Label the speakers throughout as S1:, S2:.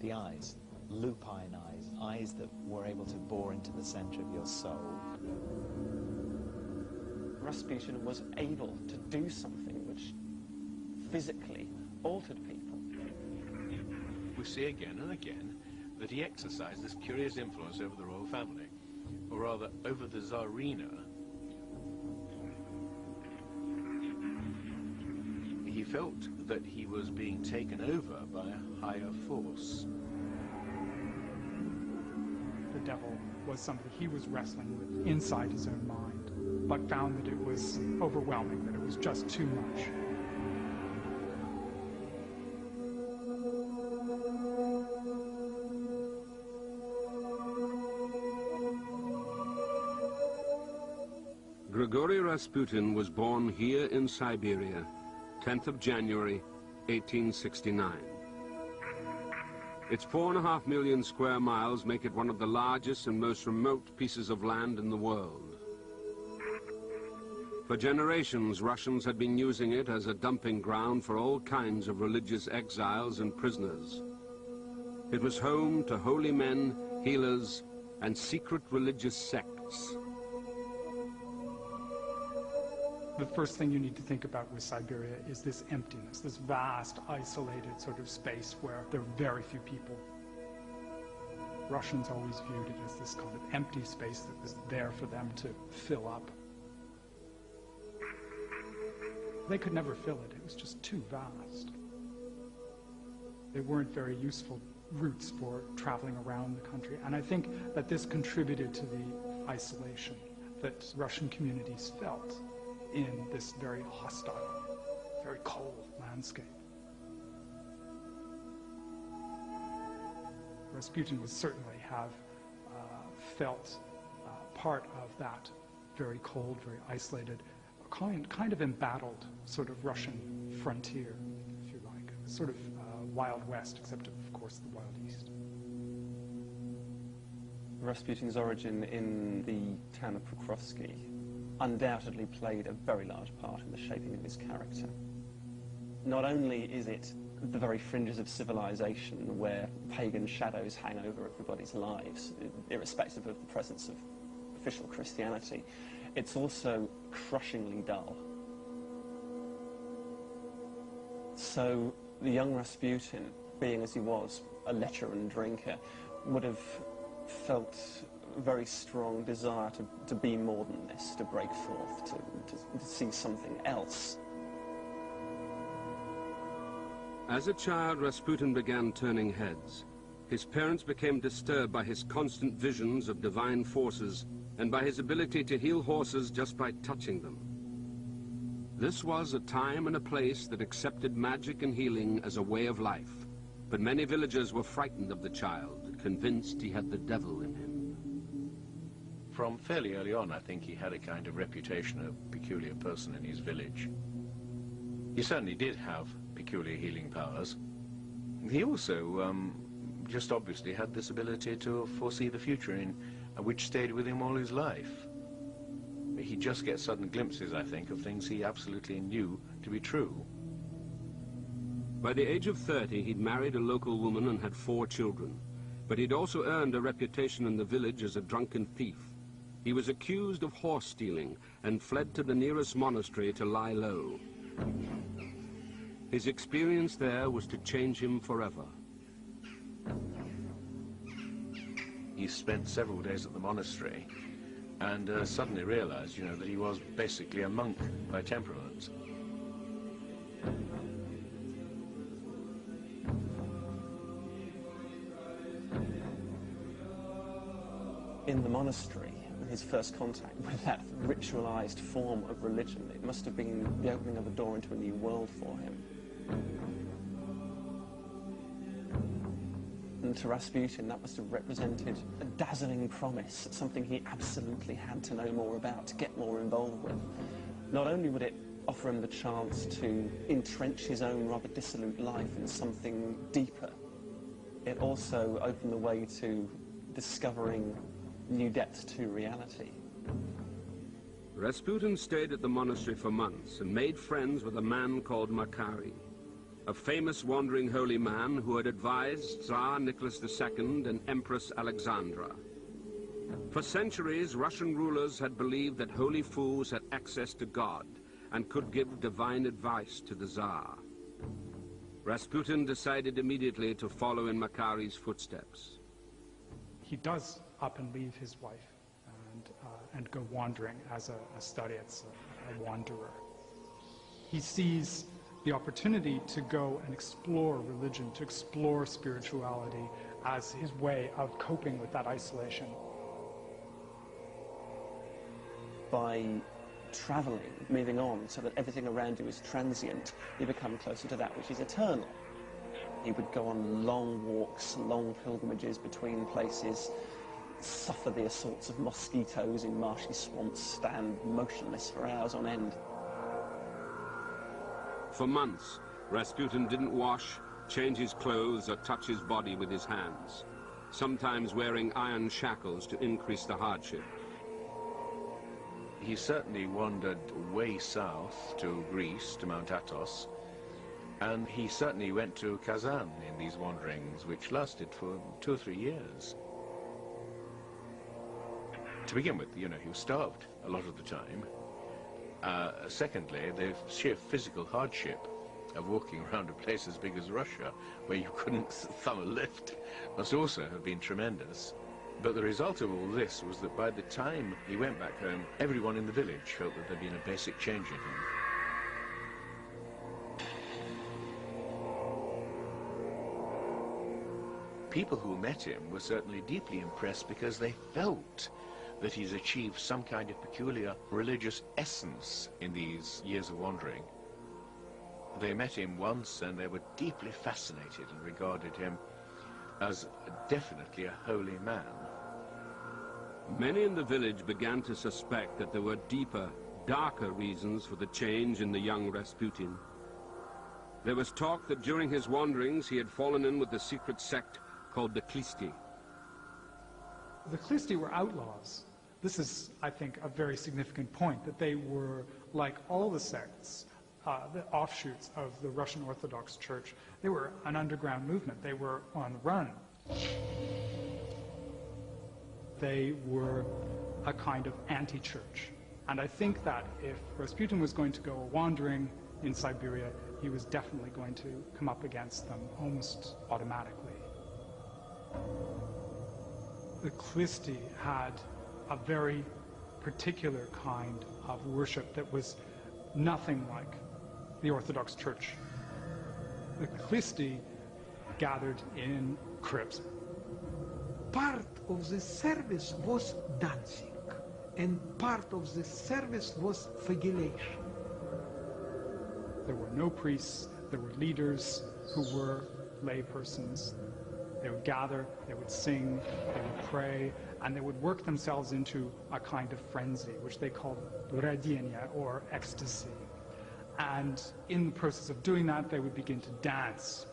S1: the eyes, lupine eyes, eyes that were able to bore into the center of your soul.
S2: Rasputin was able to do something which physically altered people.
S3: We see again and again that he exercised this curious influence over the royal family, or rather over the Tsarina. He felt that he was being taken over by a higher force.
S4: The devil was something he was wrestling with inside his own mind, but found that it was overwhelming, that it was just too much.
S5: Grigori Rasputin was born here in Siberia, 10th of January, 1869. Its 4.5 million square miles make it one of the largest and most remote pieces of land in the world. For generations, Russians had been using it as a dumping ground for all kinds of religious exiles and prisoners. It was home to holy men, healers, and secret religious sects.
S4: The first thing you need to think about with Siberia is this emptiness, this vast, isolated sort of space where there are very few people. Russians always viewed it as this kind of empty space that was there for them to fill up. They could never fill it. It was just too vast. They weren't very useful routes for traveling around the country. And I think that this contributed to the isolation that Russian communities felt in this very hostile, very cold landscape. Rasputin would certainly have felt part of that very cold, very isolated, kind of embattled sort of Russian frontier, if you like, sort of Wild West, except of course the Wild East.
S2: Rasputin's origin in the town of Pokrovsky undoubtedly played a very large part in the shaping of his character. Not only is it the very fringes of civilization where pagan shadows hang over everybody's lives, irrespective of the presence of official Christianity, it's also crushingly dull. So the young Rasputin, being as he was a lecher and drinker, would have felt a very strong desire to be more than this, to break forth, to see something else.
S5: As a child, Rasputin began turning heads. His parents became disturbed by his constant visions of divine forces and by his ability to heal horses just by touching them. This was a time and a place that accepted magic and healing as a way of life, but many villagers were frightened of the child, convinced he had the devil in him.
S3: From fairly early on, I think he had a kind of reputation of a peculiar person in his village. He certainly did have peculiar healing powers. He also just obviously had this ability to foresee the future, which stayed with him all his life. He just gets sudden glimpses, I think, of things he absolutely knew to be true.
S5: By the age of 30, he'd married a local woman and had 4 children. But he'd also earned a reputation in the village as a drunken thief. He was accused of horse stealing and fled to the nearest monastery to lie low. His experience there was to change him forever.
S3: He spent several days at the monastery and suddenly realized, that he was basically a monk by temperament.
S2: In the monastery, his first contact with that ritualized form of religion, it must have been the opening of a door into a new world for him. And to Rasputin, that must have represented a dazzling promise, something he absolutely had to know more about, to get more involved with. Not only would it offer him the chance to entrench his own rather dissolute life in something deeper, it also opened the way to discovering new depths to reality.
S5: Rasputin stayed at the monastery for months and made friends with a man called Makary. a famous wandering holy man who had advised Tsar Nicholas II and Empress Alexandra. For centuries, Russian rulers had believed that holy fools had access to God and could give divine advice to the Tsar. Rasputin decided immediately to follow in Makari's footsteps.
S4: He does up and leave his wife and go wandering as a starets, a wanderer. He sees the opportunity to go and explore religion, to explore spirituality as his way of coping with that isolation.
S2: By traveling, moving on, so that everything around you is transient, you become closer to that which is eternal. He would go on long walks, long pilgrimages between places, suffer the assaults of mosquitoes in marshy swamps, stand motionless for hours on end.
S5: For months, Rasputin didn't wash, change his clothes, or touch his body with his hands, sometimes wearing iron shackles to increase the hardship.
S3: He certainly wandered way south to Greece, to Mount Athos, and he certainly went to Kazan in these wanderings, which lasted for 2 or 3 years. To begin with, you know, he was starved a lot of the time. Secondly, the sheer physical hardship of walking around a place as big as Russia, where you couldn't thumb a lift, must also have been tremendous. But the result of all this was that by the time he went back home, everyone in the village felt that there'd been a basic change in him. People who met him were certainly deeply impressed because they felt that he's achieved some kind of peculiar religious essence in these years of wandering. They met him once and they were deeply fascinated and regarded him as definitely a holy man.
S5: Many in the village began to suspect that there were deeper, darker reasons for the change in the young Rasputin. There was talk that during his wanderings he had fallen in with a secret sect called the Klisti.
S4: The Klisti were outlaws. This is, I think, a very significant point, that they were, like all the sects, the offshoots of the Russian Orthodox Church, they were an underground movement. They were on the run. They were a kind of anti-church. And I think that if Rasputin was going to go wandering in Siberia, he was definitely going to come up against them almost automatically. The Klisti had a very particular kind of worship that was nothing like the Orthodox Church. The Klisti gathered in crypts.
S6: Part of the service was dancing, and part of the service was flagellation.
S4: There were no priests, there were leaders who were laypersons. They would gather, they would sing, they would pray, and they would work themselves into a kind of frenzy, which they called duradienia, or ecstasy. And in the process of doing that, they would begin to dance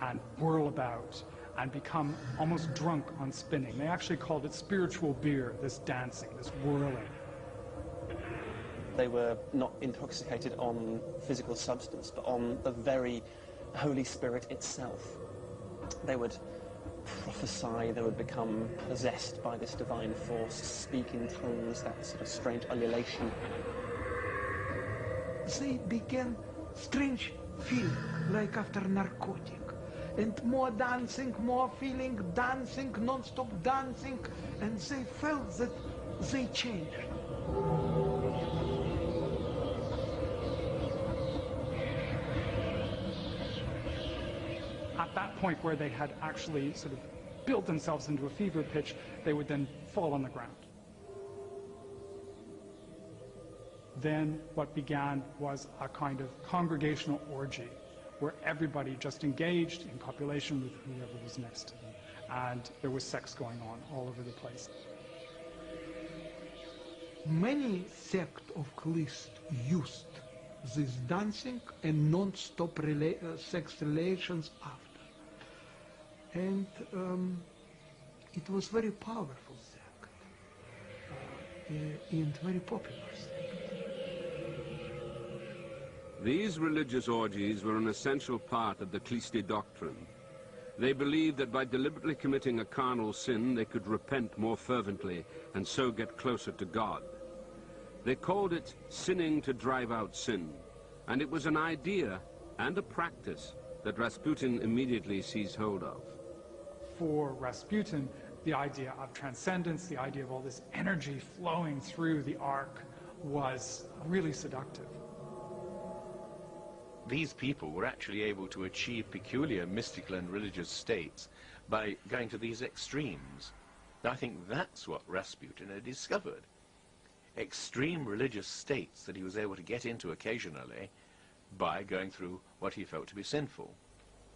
S4: and whirl about and become almost drunk on spinning. They actually called it spiritual beer, this dancing, this whirling.
S2: They were not intoxicated on physical substance, but on the very Holy Spirit itself. They would prophesy, they would become possessed by this divine force, speak in tongues, that sort of strange ululation.
S6: They began strange feeling, like after narcotic. And more dancing, more feeling, dancing, non-stop dancing, and they felt that they changed.
S4: At that point where they had actually sort of built themselves into a fever pitch, they would then fall on the ground. Then what began was a kind of congregational orgy, where everybody just engaged in copulation with whoever was next to them. And there was sex going on all over the place.
S6: Many sects of Klist used this dancing and non-stop sex relations after. And it was very powerful sect and very popular sect.
S5: These religious orgies were an essential part of the Klisti doctrine. They believed that by deliberately committing a carnal sin, they could repent more fervently and so get closer to God. They called it sinning to drive out sin, and it was an idea and a practice that Rasputin immediately seized hold of.
S4: For Rasputin, the idea of transcendence, the idea of all this energy flowing through the ark was really seductive.
S3: These people were actually able to achieve peculiar mystical and religious states by going to these extremes. I think that's what Rasputin had discovered. Extreme religious states that he was able to get into occasionally by going through what he felt to be sinful.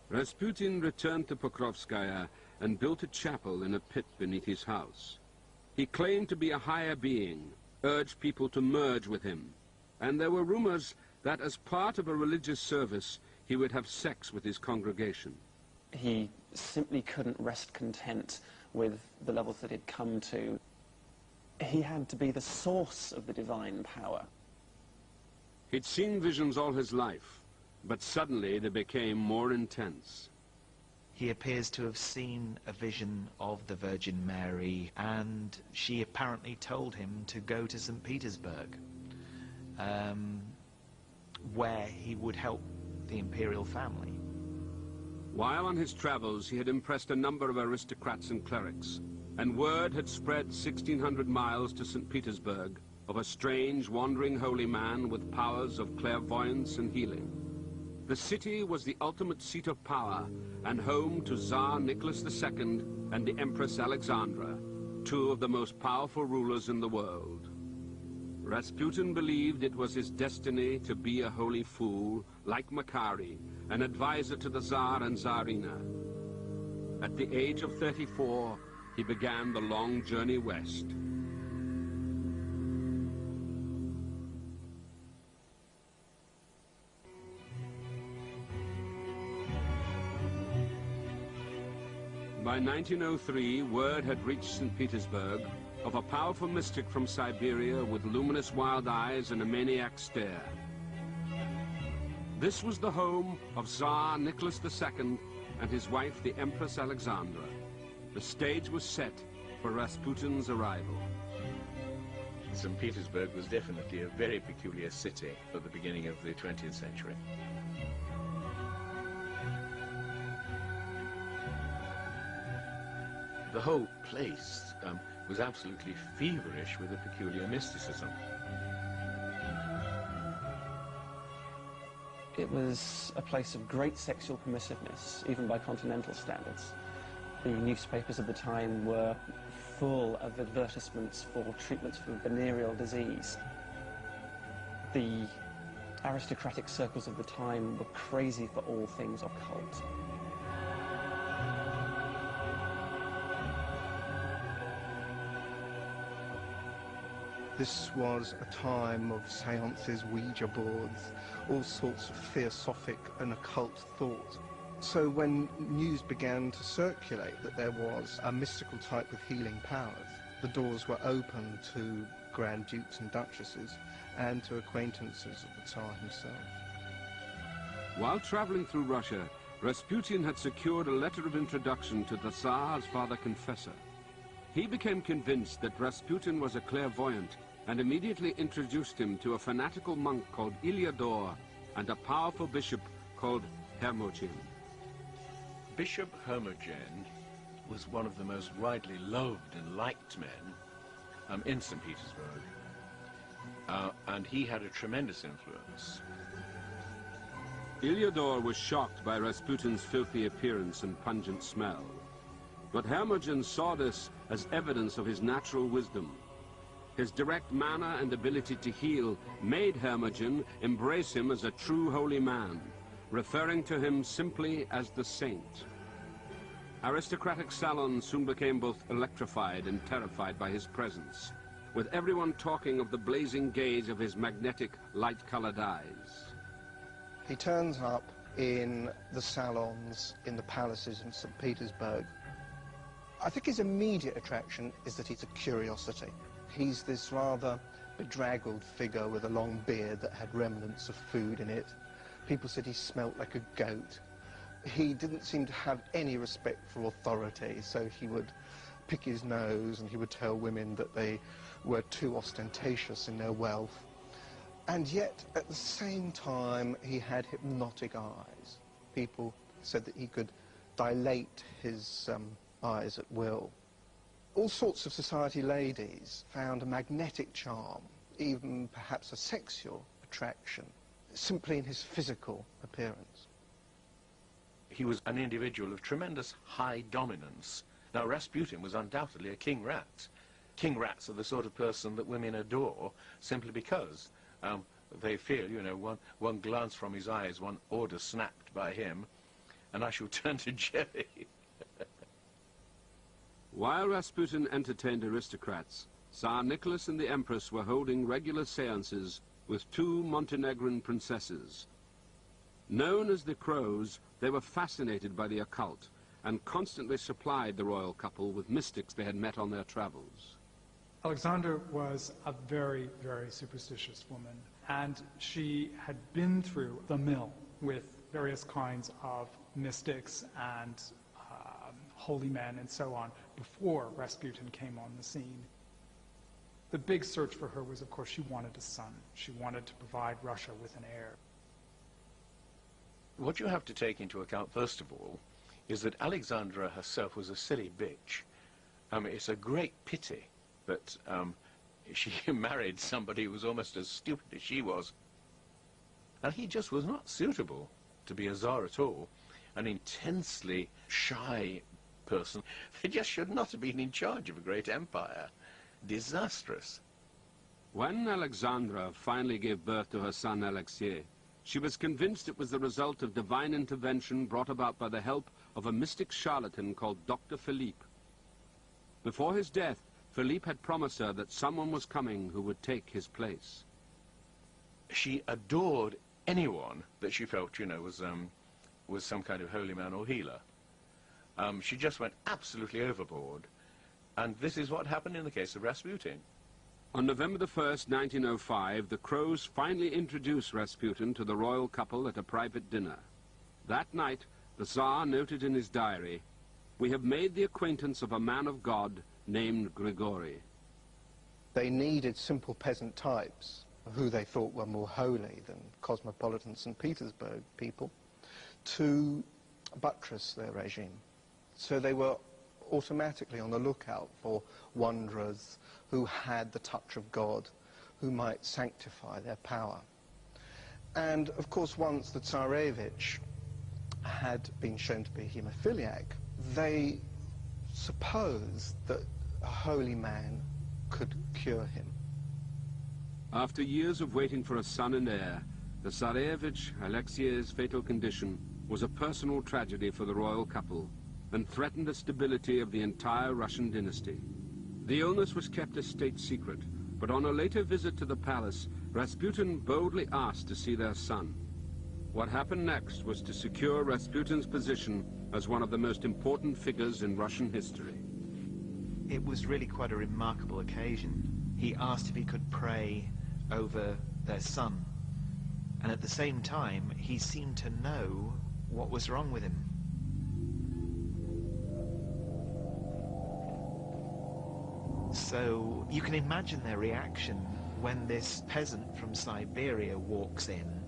S5: Rasputin returned to Pokrovskaya and built a chapel in a pit beneath his house. He claimed to be a higher being, urged people to merge with him, and there were rumors that as part of a religious service, he would have sex with his congregation.
S2: He simply couldn't rest content with the levels that he'd come to. He had to be the source of the divine power.
S5: He'd seen visions all his life, but suddenly they became more intense.
S1: He appears to have seen a vision of the Virgin Mary, and she apparently told him to go to St. Petersburg, where he would help the imperial family.
S5: While on his travels, he had impressed a number of aristocrats and clerics, and word had spread 1,600 miles to St. Petersburg of a strange, wandering holy man with powers of clairvoyance and healing. The city was the ultimate seat of power and home to Tsar Nicholas II and the Empress Alexandra, two of the most powerful rulers in the world. Rasputin believed it was his destiny to be a holy fool, like Makary, an advisor to the Tsar and Tsarina. At the age of 34, he began the long journey west. By 1903, word had reached St. Petersburg of a powerful mystic from Siberia with luminous wild eyes and a maniac stare. This was the home of Tsar Nicholas II and his wife, the Empress Alexandra. The stage was set for Rasputin's arrival.
S3: St. Petersburg was definitely a very peculiar city at the beginning of the 20th century. The whole place was absolutely feverish with a peculiar mysticism.
S2: It was a place of great sexual permissiveness, even by continental standards. The newspapers of the time were full of advertisements for treatments for venereal disease. The aristocratic circles of the time were crazy for all things occult.
S7: This was a time of seances, Ouija boards, all sorts of theosophic and occult thought. So when news began to circulate that there was a mystical type with healing powers, the doors were open to Grand Dukes and Duchesses and to acquaintances of the Tsar himself.
S5: While traveling through Russia, Rasputin had secured a letter of introduction to the Tsar's father confessor. He became convinced that Rasputin was a clairvoyant and immediately introduced him to a fanatical monk called Ilyador and a powerful bishop called Hermogen.
S3: Bishop Hermogen was one of the most widely loved and liked men in St. Petersburg, and he had a tremendous influence.
S5: Ilyador was shocked by Rasputin's filthy appearance and pungent smell, but Hermogen saw this as evidence of his natural wisdom. His direct manner and ability to heal made Hermogen embrace him as a true holy man, referring to him simply as the saint. Aristocratic salons soon became both electrified and terrified by his presence, with everyone talking of the blazing gaze of his magnetic, light-colored eyes.
S7: He turns up in the salons, in the palaces in St. Petersburg. I think his immediate attraction is that he's a curiosity. He's this rather bedraggled figure with a long beard that had remnants of food in it. People said he smelt like a goat. He didn't seem to have any respect for authority, so he would pick his nose and he would tell women that they were too ostentatious in their wealth. And yet, at the same time, he had hypnotic eyes. People said that he could dilate his eyes at will. All sorts of society ladies found a magnetic charm, even perhaps a sexual attraction, simply in his physical appearance.
S3: He was an individual of tremendous high dominance. Now, Rasputin was undoubtedly a king rat. King rats are the sort of person that women adore simply because they feel, you know, one glance from his eyes, one order snapped by him, and I shall turn to jelly.
S5: While Rasputin entertained aristocrats, Tsar Nicholas and the Empress were holding regular seances with two Montenegrin princesses. Known as the Crows, they were fascinated by the occult and constantly supplied the royal couple with mystics they had met on their travels.
S4: Alexandra was a very, very superstitious woman, and she had been through the mill with various kinds of mystics and holy men and so on before Rasputin came on the scene. The big search for her was, of course, she wanted a son. She wanted to provide Russia with an heir.
S3: What you have to take into account, first of all, is that Alexandra herself was a silly bitch. It's a great pity that she married somebody who was almost as stupid as she was. And he just was not suitable to be a Tsar at all. An intensely shy person. They just should not have been in charge of a great empire. Disastrous.
S5: When Alexandra finally gave birth to her son Alexei, she was convinced it was the result of divine intervention brought about by the help of a mystic charlatan called Dr. Philippe. Before his death, Philippe had promised her that someone was coming who would take his place.
S3: She adored anyone that she felt, you know, was some kind of holy man or healer. She just went absolutely overboard. And this is what happened in the case of Rasputin.
S5: On November the 1st, 1905, the Crows finally introduced Rasputin to the royal couple at a private dinner. That night, the Tsar noted in his diary, "We have made the acquaintance of a man of God named Grigori."
S7: They needed simple peasant types, who they thought were more holy than cosmopolitan St. Petersburg people, to buttress their regime. So they were automatically on the lookout for wanderers who had the touch of God, who might sanctify their power. And of course, once the Tsarevich had been shown to be hemophiliac, they supposed that a holy man could cure him.
S5: After years of waiting for a son and heir, the Tsarevich Alexei's fatal condition was a personal tragedy for the royal couple and threatened the stability of the entire Russian dynasty. The illness was kept a state secret, but on a later visit to the palace, Rasputin boldly asked to see their son. What happened next was to secure Rasputin's position as one of the most important figures in Russian history.
S1: It was really quite a remarkable occasion. He asked if he could pray over their son, and at the same time he seemed to know what was wrong with him. So you can imagine their reaction when this peasant from Siberia walks in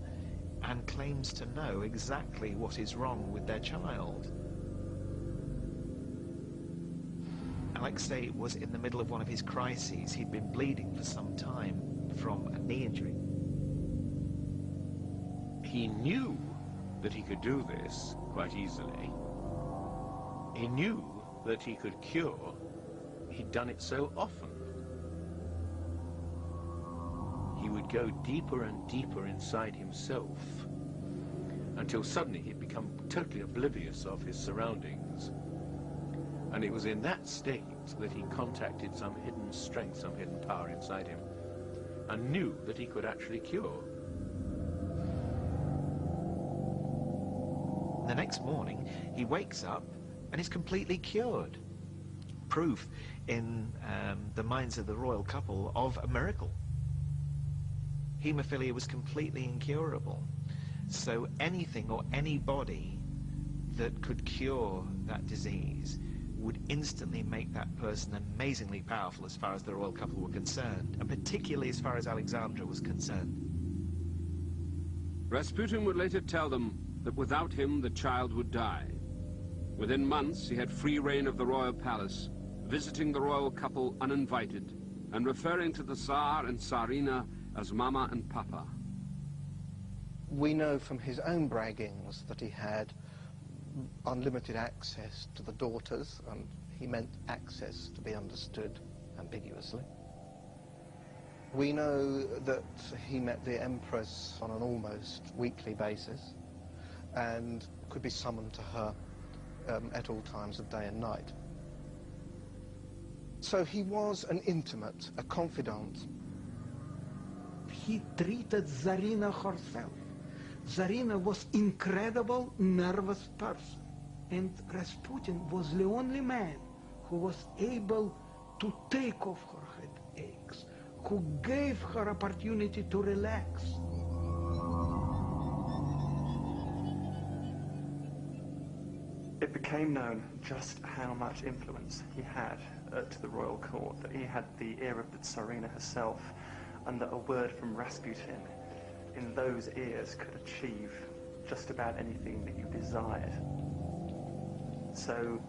S1: and claims to know exactly what is wrong with their child. Alexei was in the middle of one of his crises. He'd been bleeding for some time from a knee injury.
S3: He knew that he could do this quite easily. He knew that he could cure. He'd done it so often. He would go deeper and deeper inside himself until suddenly he'd become totally oblivious of his surroundings. And it was in that state that he contacted some hidden strength, some hidden power inside him, and knew that he could actually cure.
S1: The next morning, he wakes up and is completely cured. Proof in the minds of the royal couple of a miracle. Haemophilia was completely incurable. So anything or anybody that could cure that disease would instantly make that person amazingly powerful as far as the royal couple were concerned, and particularly as far as Alexandra was concerned.
S5: Rasputin would later tell them that without him the child would die. Within months he had free reign of the royal palace, visiting the royal couple uninvited, and referring to the Tsar and Tsarina as Mama and Papa.
S7: We know from his own braggings that he had unlimited access to the daughters, and he meant access to be understood ambiguously. We know that he met the Empress on an almost weekly basis and could be summoned to her at all times of day and night. So he was an intimate, a confidant.
S6: He treated Tsarina herself. Tsarina was incredible, nervous person. And Rasputin was the only man who was able to take off her headaches, who gave her opportunity to relax.
S2: It became known just how much influence he had to the royal court, that he had the ear of the Tsarina herself, and that a word from Rasputin in those ears could achieve just about anything that you desired. So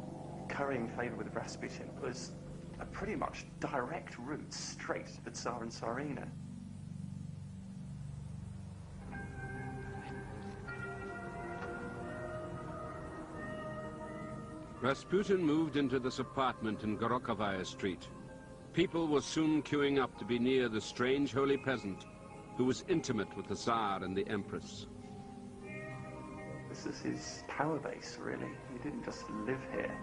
S2: currying favour with Rasputin was a pretty much direct route straight to the Tsar and Tsarina.
S5: Rasputin moved into this apartment in Gorokovaya Street. People were soon queuing up to be near the strange holy peasant who was intimate with the Tsar and the Empress.
S2: This is his power base, really. He didn't just live here.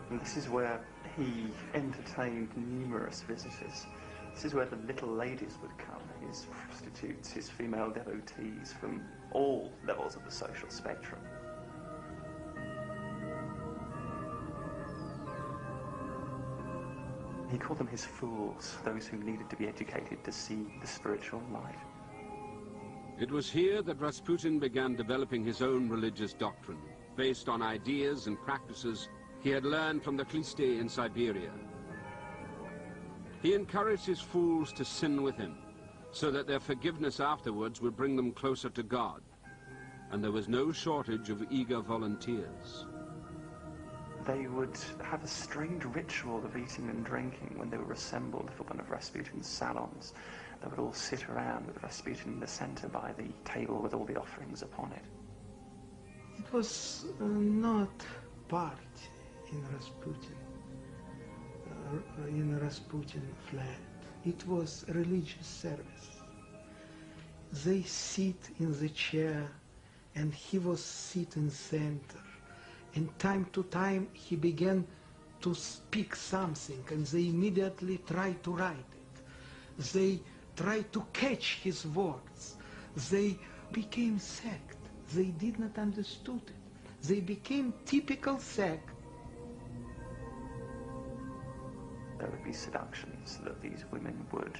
S2: And this is where he entertained numerous visitors. This is where the little ladies would come, his prostitutes, his female devotees from all levels of the social spectrum. He called them his fools, those who needed to be educated to see the spiritual light.
S5: It was here that Rasputin began developing his own religious doctrine, based on ideas and practices he had learned from the Khlisti in Siberia. He encouraged his fools to sin with him, so that their forgiveness afterwards would bring them closer to God. And there was no shortage of eager volunteers.
S2: They would have a strange ritual of eating and drinking when they were assembled for one of Rasputin's salons. They would all sit around with Rasputin in the center by the table with all the offerings upon it.
S6: It was not party in Rasputin flat. It was religious service. They sit in the chair and he was sitting center. And time to time he began to speak something and they immediately tried to write it. They tried to catch his words. They became sect. They did not understood it. They became typical sect.
S2: There would be seductions that these women would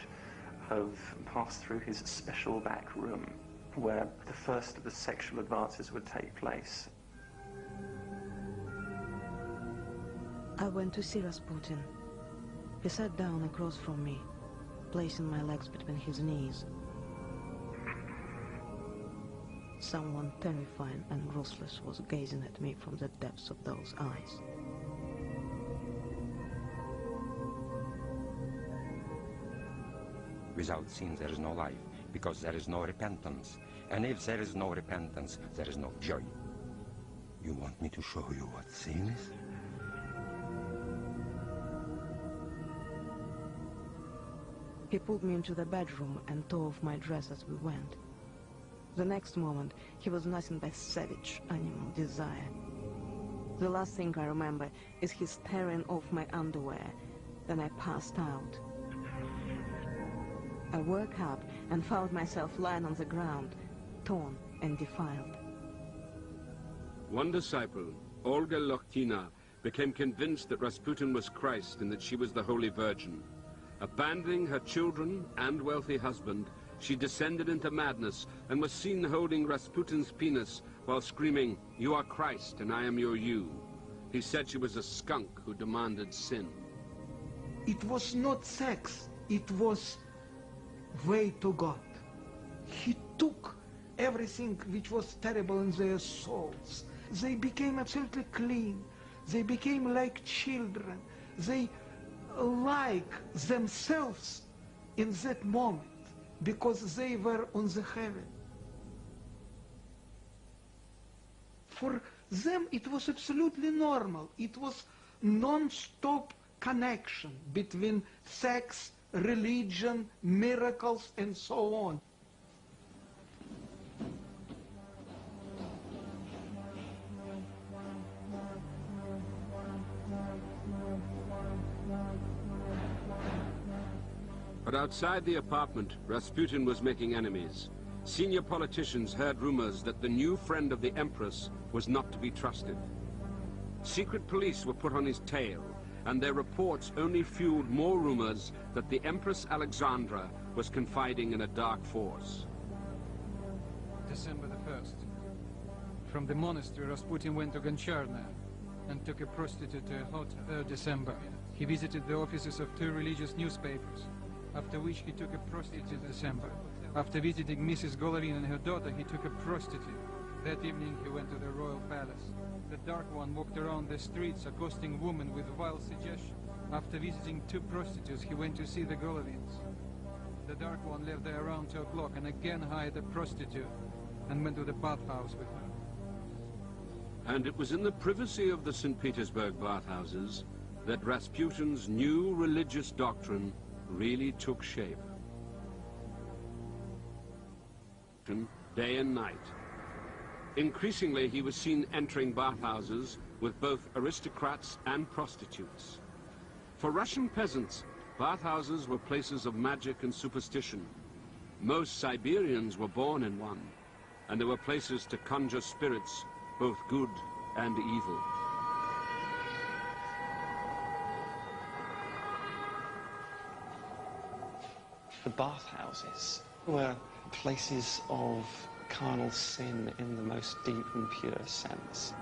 S2: have passed through his special back room where the first of the sexual advances would take place.
S8: I went to see Rasputin. He sat down across from me, placing my legs between his knees. Someone terrifying and ruthless was gazing at me from the depths of those eyes.
S9: Without sin there is no life, because there is no repentance. And if there is no repentance, there is no joy. You want me to show you what sin is?
S8: He pulled me into the bedroom and tore off my dress as we went. The next moment, he was nothing but savage animal desire. The last thing I remember is his tearing off my underwear. Then I passed out. I woke up and found myself lying on the ground, torn and defiled.
S5: One disciple, Olga Lokhtina, became convinced that Rasputin was Christ and that she was the Holy Virgin. Abandoning her children and wealthy husband, she descended into madness and was seen holding Rasputin's penis while screaming, "You are Christ and I am your you." He said she was a skunk who demanded sin.
S6: It was not sex, it was way to God. He took everything which was terrible in their souls. They became absolutely clean. They became like children. They like themselves in that moment because they were on the heaven. For them it was absolutely normal. It was non-stop connection between sex, religion, miracles, and so on.
S5: But outside the apartment, Rasputin was making enemies. Senior politicians heard rumors that the new friend of the Empress was not to be trusted. Secret police were put on his tail, and their reports only fueled more rumors that the Empress Alexandra was confiding in a dark force.
S10: December the 1st. From the monastery, Rasputin went to Goncharna and took a prostitute to a hotel. 3rd December. He visited the offices of 2 religious newspapers, after which he took a prostitute. December. After visiting Mrs. Golovin and her daughter, he took a prostitute. That evening he went to the royal palace. The Dark One walked around the streets accosting women with vile suggestions. After visiting 2 prostitutes, he went to see the Golovins. The Dark One left there around 2 o'clock and again hired a prostitute and went to the bathhouse with her.
S5: And it was in the privacy of the St. Petersburg bathhouses that Rasputin's new religious doctrine really took shape. Day and night. Increasingly, he was seen entering bathhouses with both aristocrats and prostitutes. For Russian peasants, bathhouses were places of magic and superstition. Most Siberians were born in one, and they were places to conjure spirits, both good and evil.
S2: The bathhouses were places of carnal sin in the most deep and pure sense.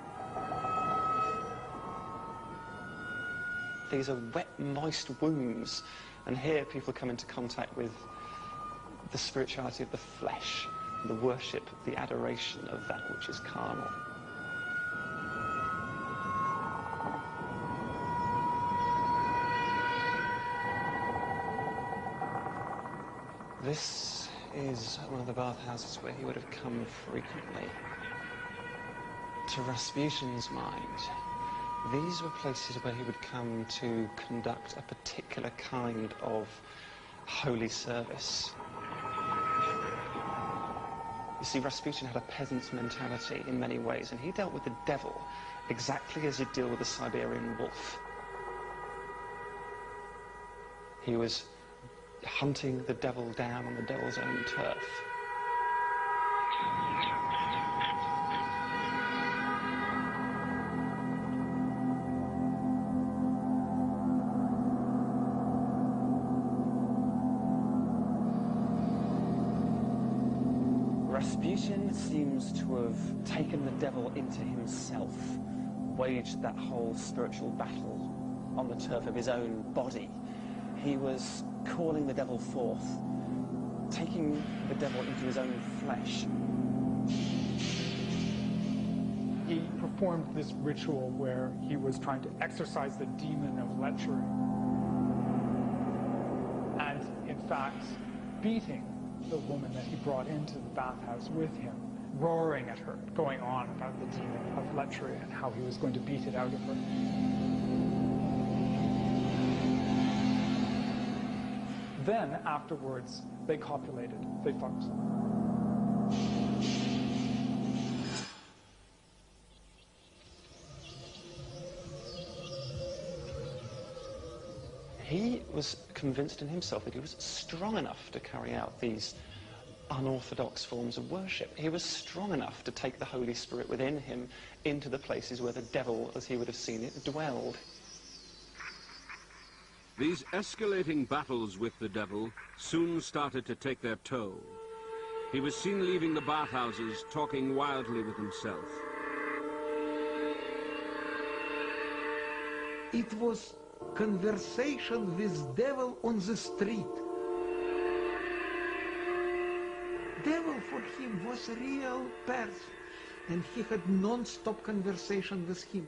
S2: These are wet, moist wombs, and here people come into contact with the spirituality of the flesh, the worship, the adoration of that which is carnal. This is one of the bathhouses where he would have come frequently. To Rasputin's mind, these were places where he would come to conduct a particular kind of holy service. You see, Rasputin had a peasant's mentality in many ways, and he dealt with the devil exactly as he'd deal with the Siberian wolf. He was hunting the devil down on the devil's own turf. Rasputin seems to have taken the devil into himself, waged that whole spiritual battle on the turf of his own body. He was calling the devil forth, taking the devil into his own flesh.
S4: He performed this ritual where he was trying to exorcise the demon of lechery. And in fact, beating the woman that he brought into the bathhouse with him, roaring at her, going on about the demon of lechery and how he was going to beat it out of her. Then, afterwards, they copulated, they fucked.
S2: He was convinced in himself that he was strong enough to carry out these unorthodox forms of worship. He was strong enough to take the Holy Spirit within him into the places where the devil, as he would have seen it, dwelled.
S5: These escalating battles with the devil soon started to take their toll. He was seen leaving the bathhouses, talking wildly with himself.
S6: It was conversation with devil on the street. Devil for him was a real person, and he had non-stop conversation with him.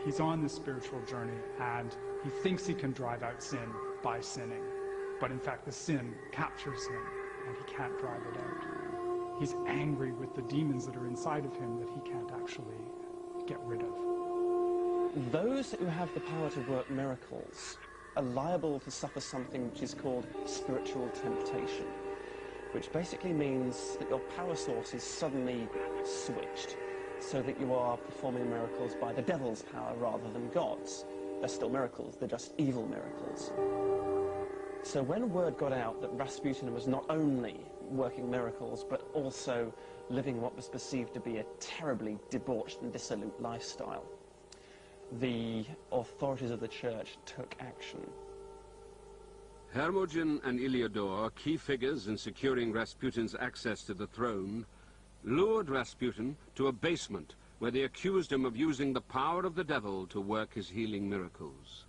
S4: He's on this spiritual journey, and he thinks he can drive out sin by sinning. But in fact, the sin captures him, and he can't drive it out. He's angry with the demons that are inside of him that he can't actually get rid of.
S2: Those who have the power to work miracles are liable to suffer something which is called spiritual temptation, which basically means that your power source is suddenly switched, so that you are performing miracles by the devil's power rather than God's. They're still miracles, they're just evil miracles. So when word got out that Rasputin was not only working miracles, but also living what was perceived to be a terribly debauched and dissolute lifestyle, the authorities of the church took action.
S5: Hermogen and Iliador, key figures in securing Rasputin's access to the throne, lured Rasputin to a basement where they accused him of using the power of the devil to work his healing miracles.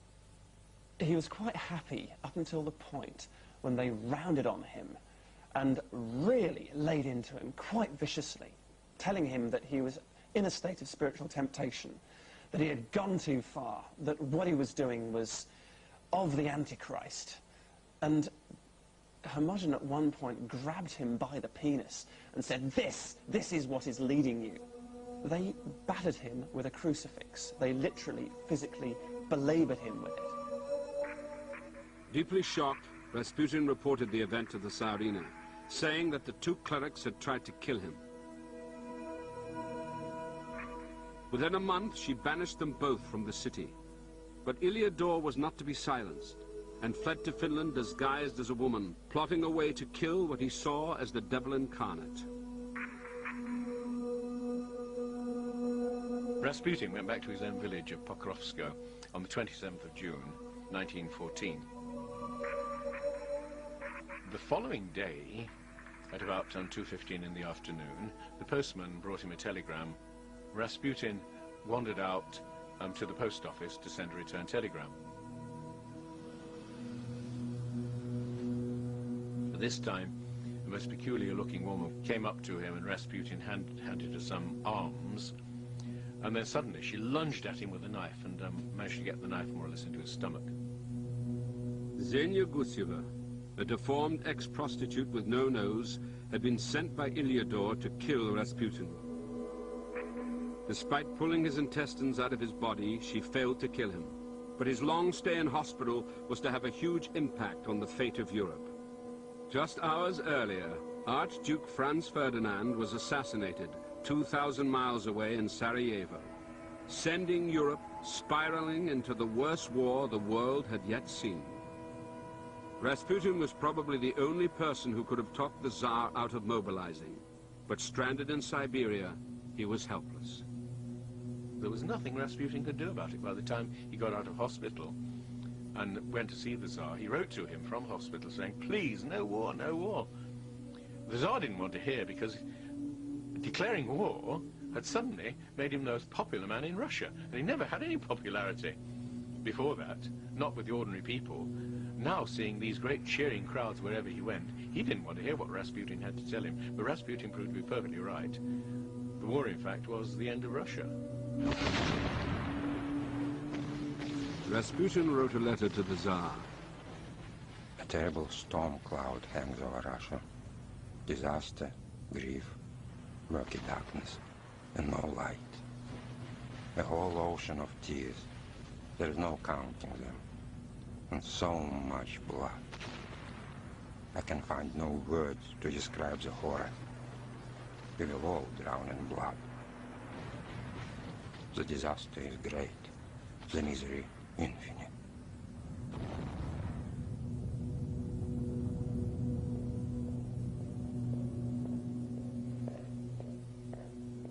S2: He was quite happy up until the point when they rounded on him and really laid into him quite viciously, telling him that he was in a state of spiritual temptation, that he had gone too far, that what he was doing was of the Antichrist. And Hermogen at one point grabbed him by the penis and said, this is what is leading you. They battered him with a crucifix. They literally, physically belabored him with it.
S5: Deeply shocked, Rasputin reported the event to the Tsarina, saying that the two clerics had tried to kill him. Within a month, she banished them both from the city. But Iliador was not to be silenced, and fled to Finland disguised as a woman, plotting a way to kill what he saw as the devil incarnate.
S3: Rasputin went back to his own village of Pokrovskoe on the 27th of June, 1914. The following day, at about 2:15 in the afternoon, the postman brought him a telegram. Rasputin wandered out to the post office to send a return telegram. At this time, a most peculiar-looking woman came up to him, and Rasputin handed her some alms, and then suddenly she lunged at him with a knife and managed to get the knife more or less into his stomach.
S5: Zhenya Gusyeva, a deformed ex-prostitute with no nose, had been sent by Iliador to kill Rasputin. Despite pulling his intestines out of his body, she failed to kill him. But his long stay in hospital was to have a huge impact on the fate of Europe. Just hours earlier, Archduke Franz Ferdinand was assassinated 2,000 miles away in Sarajevo, sending Europe spiraling into the worst war the world had yet seen. Rasputin was probably the only person who could have talked the Tsar out of mobilizing, but stranded in Siberia, he was helpless.
S3: There was nothing Rasputin could do about it. By the time he got out of hospital and went to see the Tsar, he wrote to him from hospital saying, please, no war, no war. The Tsar didn't want to hear, because declaring war had suddenly made him the most popular man in Russia, and he never had any popularity before that, not with the ordinary people. Now, seeing these great cheering crowds wherever he went, he didn't want to hear what Rasputin had to tell him, but Rasputin proved to be perfectly right. The war, in fact, was the end of Russia.
S5: Rasputin wrote a letter to the Tsar.
S9: A terrible storm cloud hangs over Russia. Disaster, grief, murky darkness, and no light. A whole ocean of tears. There is no counting them. And so much blood. I can find no words to describe the horror. We will all drown in blood. The disaster is great, the misery infinite.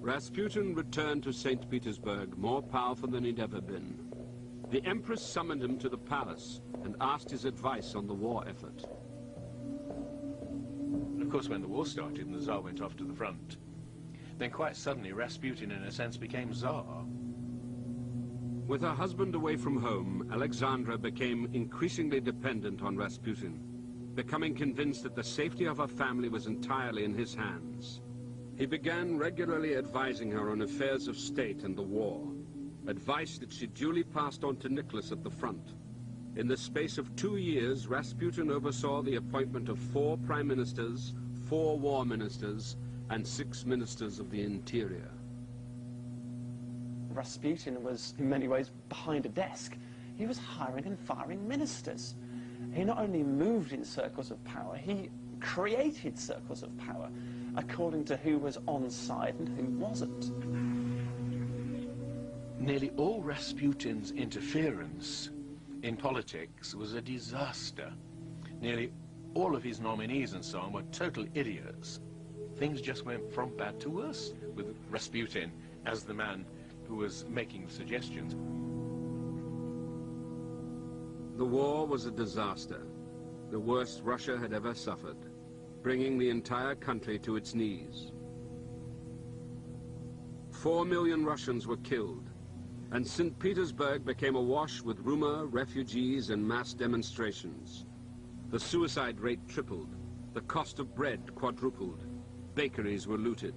S5: Rasputin returned to St. Petersburg more powerful than he'd ever been. The Empress summoned him to the palace and asked his advice on the war effort.
S3: And of course, when the war started and the Tsar went off to the front, then quite suddenly Rasputin, in a sense, became Tsar.
S5: With her husband away from home, Alexandra became increasingly dependent on Rasputin, becoming convinced that the safety of her family was entirely in his hands. He began regularly advising her on affairs of state and the war, advice that she duly passed on to Nicholas at the front. In the space of 2 years, Rasputin oversaw the appointment of 4 prime ministers, 4 war ministers, and 6 ministers of the interior.
S2: Rasputin was, in many ways, behind a desk. He was hiring and firing ministers. He not only moved in circles of power, he created circles of power according to who was on side and who wasn't.
S3: Nearly all Rasputin's interference in politics was a disaster. Nearly all of his nominees and so on were total idiots. Things just went from bad to worse with Rasputin as the man who was making the suggestions.
S5: The war was a disaster, the worst Russia had ever suffered, bringing the entire country to its knees. 4 million Russians were killed, and St. Petersburg became awash with rumor, refugees, and mass demonstrations. The suicide rate tripled, the cost of bread quadrupled, bakeries were looted.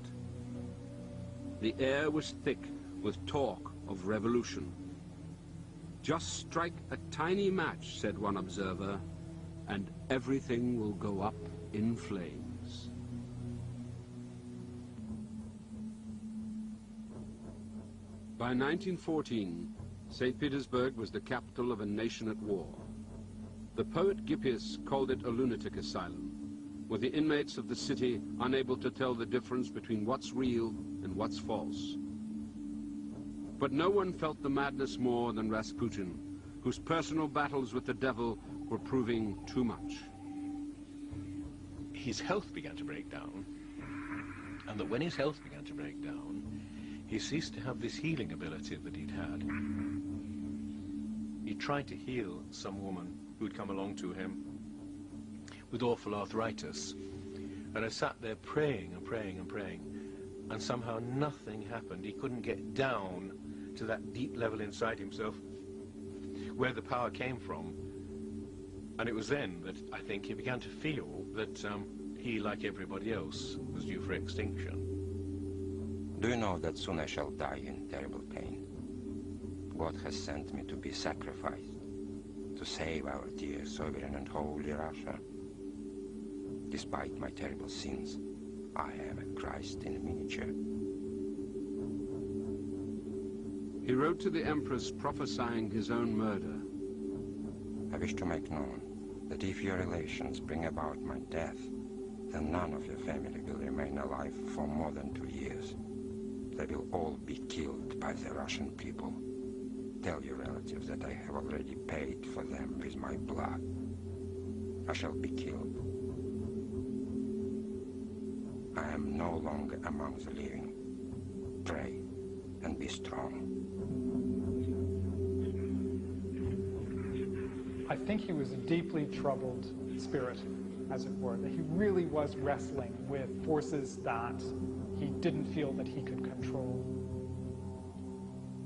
S5: The air was thick with talk of revolution. Just strike a tiny match, said one observer, and everything will go up in flames. By 1914, St. Petersburg was the capital of a nation at war. The poet Gippius called it a lunatic asylum, with the inmates of the city unable to tell the difference between what's real and what's false. But no one felt the madness more than Rasputin, whose personal battles with the devil were proving too much.
S3: His health began to break down, and that when his health began to break down, he ceased to have this healing ability that he'd had. He tried to heal some woman who'd come along to him with awful arthritis, and I sat there praying and praying and praying, and somehow nothing happened. He couldn't get down to that deep level inside himself where the power came from. And it was then that I think he began to feel that he, like everybody else, was due for extinction.
S9: Do you know that soon I shall die in terrible pain? God has sent me to be sacrificed, to save our dear sovereign and holy Russia. Despite my terrible sins, I am a Christ in miniature.
S5: He wrote to the Empress prophesying his own murder.
S9: I wish to make known that if your relations bring about my death, then none of your family will remain alive for more than 2 years. They will all be killed by the Russian people. Tell your relatives that I have already paid for them with my blood. I shall be killed. I am no longer among the living. Pray and be strong.
S4: I think he was a deeply troubled spirit, as it were, that he really was wrestling with forces that he didn't feel that he could control.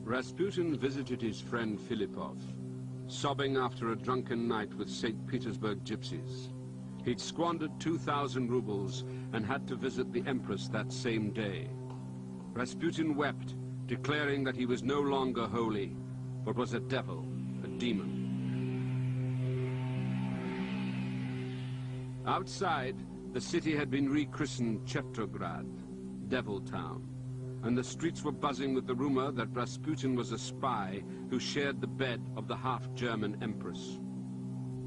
S5: Rasputin visited his friend Filipov, sobbing after a drunken night with St. Petersburg gypsies. He'd squandered 2,000 rubles and had to visit the Empress that same day. Rasputin wept, declaring that he was no longer holy, but was a devil, a demon. Outside, the city had been rechristened Chetrograd, Devil Town, and the streets were buzzing with the rumor that Rasputin was a spy who shared the bed of the half-German Empress.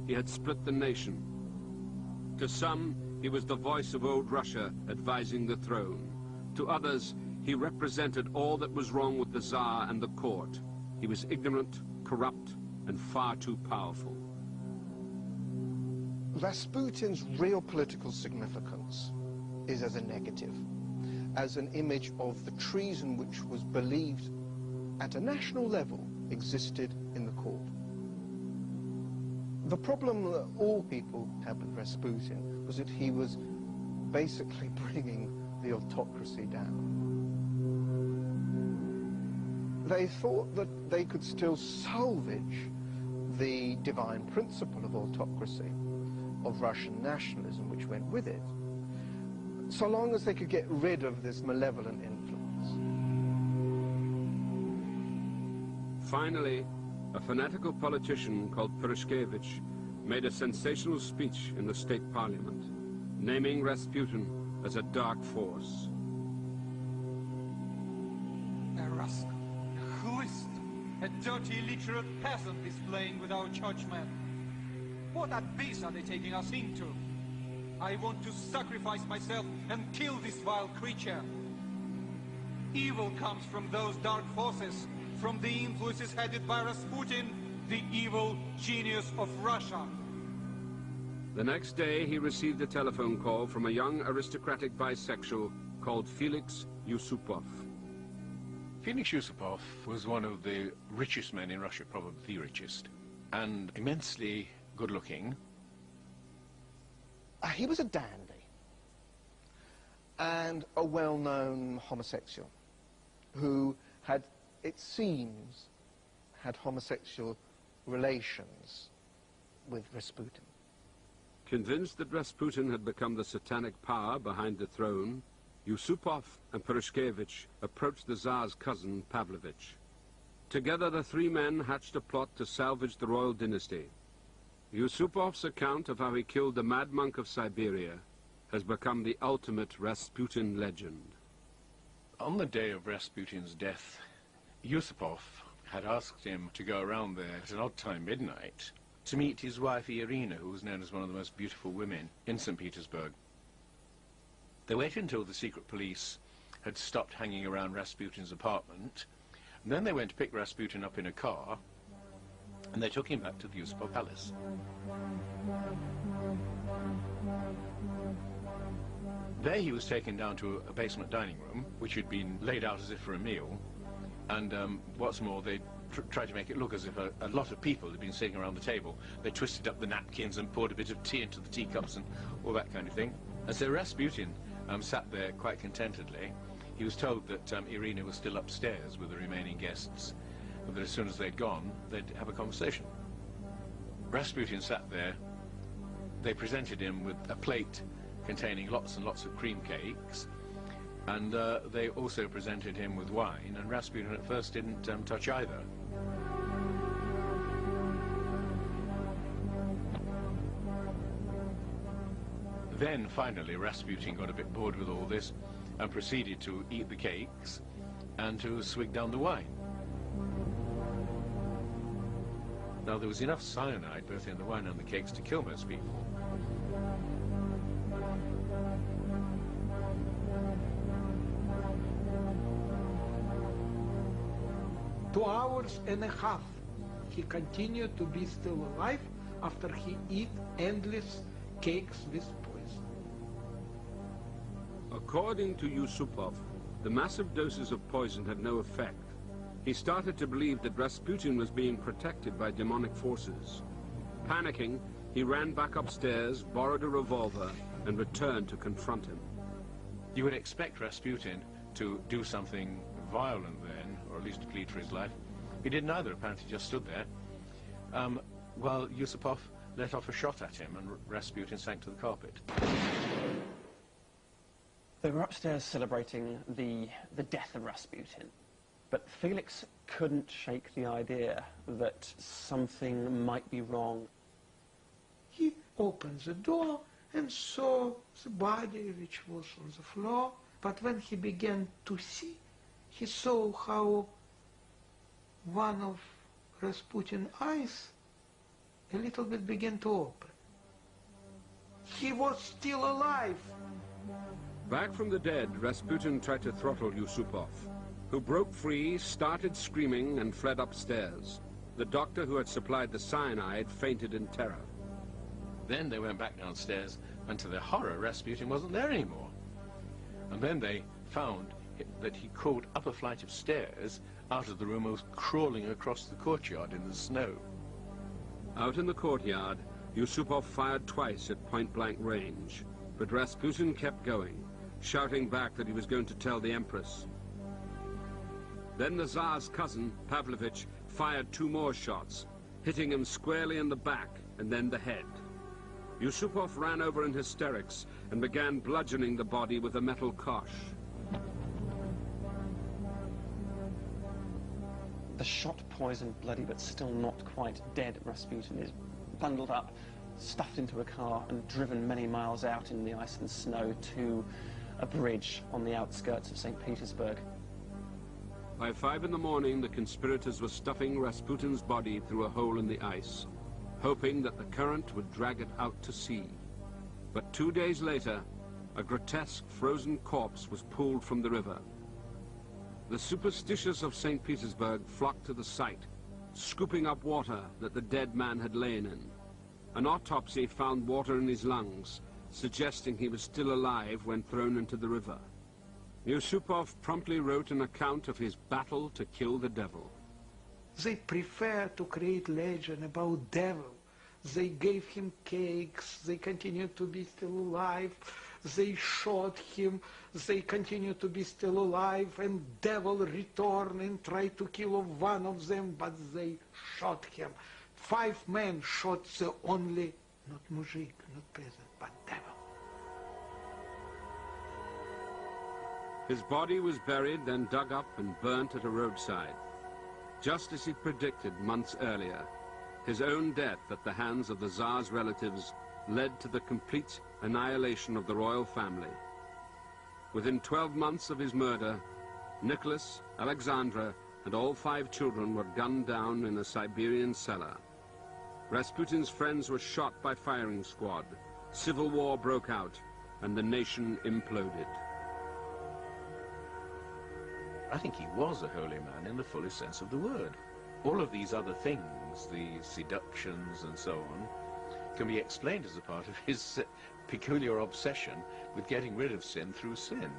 S5: He had split the nation. To some, he was the voice of old Russia advising the throne. To others, he represented all that was wrong with the Tsar and the court. He was ignorant, corrupt, and far too powerful.
S7: Rasputin's real political significance is as a negative, as an image of the treason which was believed at a national level existed in the court. The problem that all people had with Rasputin was that he was basically bringing the autocracy down. They thought that they could still salvage the divine principle of autocracy, of Russian nationalism, which went with it, so long as they could get rid of this malevolent influence.
S5: Finally, a fanatical politician called Pryshkevich made a sensational speech in the state parliament, naming Rasputin as a dark force.
S10: A rascal, a Christ, a dirty, illiterate peasant is playing with our churchmen. What abyss are they taking us into? I want to sacrifice myself and kill this vile creature. Evil comes from those dark forces, from the influences headed by Rasputin, the evil genius of Russia.
S5: The next day, he received a telephone call from a young aristocratic bisexual called Felix Yusupov.
S3: Felix Yusupov was one of the richest men in Russia, probably the richest, and immensely good-looking.
S7: He was a dandy and a well-known homosexual who had, it seems, had homosexual relations with Rasputin.
S5: Convinced that Rasputin had become the satanic power behind the throne, Yusupov and Pryshkevich approached the Tsar's cousin, Pavlovich. Together, the three men hatched a plot to salvage the royal dynasty. Yusupov's account of how he killed the mad monk of Siberia has become the ultimate Rasputin legend.
S3: On the day of Rasputin's death, Yusupov had asked him to go around there at an odd time, midnight, to meet his wife Irina, who was known as one of the most beautiful women in St. Petersburg. They waited until the secret police had stopped hanging around Rasputin's apartment, and then they went to pick Rasputin up in a car, and they took him back to the Yusupov palace. There he was taken down to a basement dining room, which had been laid out as if for a meal, and what's more, they tried to make it look as if a lot of people had been sitting around the table. They twisted up the napkins and poured a bit of tea into the teacups and all that kind of thing. And so Rasputin sat there quite contentedly. He was told that Irina was still upstairs with the remaining guests, and that as soon as they'd gone, they'd have a conversation. Rasputin sat there. They presented him with a plate containing lots and lots of cream cakes, and they also presented him with wine, and Rasputin at first didn't touch either. Then, finally, Rasputin got a bit bored with all this and proceeded to eat the cakes and to swig down the wine. Now, there was enough cyanide both in the wine and the cakes to kill most people.
S6: 2 hours and a half. He continued to be still alive after he ate endless cakes with poison.
S5: According to Yusupov, the massive doses of poison had no effect. He started to believe that Rasputin was being protected by demonic forces. Panicking, he ran back upstairs, borrowed a revolver, and returned to confront him.
S3: You would expect Rasputin to do something violent then, or at least to plead for his life. He did neither, apparently just stood there, while Yusupov let off a shot at him, and Rasputin sank to the carpet.
S2: They were upstairs celebrating the death of Rasputin, but Felix couldn't shake the idea that something might be wrong.
S6: He opened the door and saw the body which was on the floor, but when he began to see, he saw how one of Rasputin's eyes a little bit began to open. He was still alive.
S5: Back from the dead, Rasputin tried to throttle Yusupov, who broke free, started screaming, and fled upstairs. The doctor who had supplied the cyanide fainted in terror.
S3: Then they went back downstairs, and to their horror, Rasputin wasn't there anymore. And then they found that he crawled up a flight of stairs out of the room and was crawling across the courtyard in the snow.
S5: Out in the courtyard, Yusupov fired twice at point-blank range, but Rasputin kept going, shouting back that he was going to tell the Empress. Then the Tsar's cousin, Pavlovich, fired 2 more shots, hitting him squarely in the back and then the head. Yusupov ran over in hysterics and began bludgeoning the body with a metal kosh.
S2: The shot, poisoned, bloody, but still not quite dead Rasputin is bundled up, stuffed into a car and driven many miles out in the ice and snow to a bridge on the outskirts of St. Petersburg.
S5: By 5 in the morning, the conspirators were stuffing Rasputin's body through a hole in the ice, hoping that the current would drag it out to sea. But 2 days later, a grotesque frozen corpse was pulled from the river. The superstitious of St. Petersburg flocked to the site, scooping up water that the dead man had lain in. An autopsy found water in his lungs, suggesting he was still alive when thrown into the river. Yusupov promptly wrote an account of his battle to kill the devil.
S6: They prefer to create legend about devil. They gave him cakes, they continued to be still alive, they shot him, they continued to be still alive, and devil returned and tried to kill one of them, but they shot him. 5 men shot the only, not mujik, not peasant, but devil.
S5: His body was buried, then dug up and burnt at a roadside. Just as he predicted months earlier, his own death at the hands of the Tsar's relatives led to the complete annihilation of the royal family. Within 12 months of his murder, Nicholas, Alexandra, and all 5 children were gunned down in a Siberian cellar. Rasputin's friends were shot by firing squad. Civil war broke out, and the nation imploded.
S3: I think he was a holy man in the fullest sense of the word. All of these other things, the seductions and so on, can be explained as a part of his peculiar obsession with getting rid of sin through sin.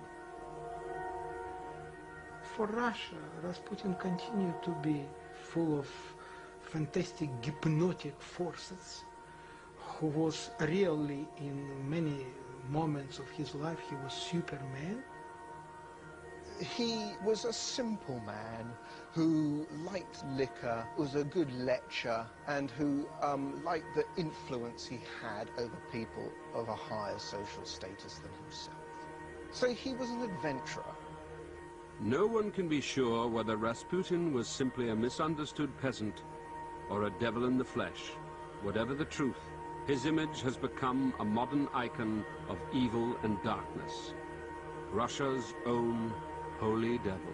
S6: For Russia, Rasputin continued to be full of fantastic hypnotic forces, who was really, in many moments of his life, he was Superman.
S7: He was a simple man who liked liquor, was a good lecher, and who liked the influence he had over people of a higher social status than himself. So he was an adventurer.
S5: No one can be sure whether Rasputin was simply a misunderstood peasant or a devil in the flesh. Whatever the truth, his image has become a modern icon of evil and darkness. Russia's own holy devil.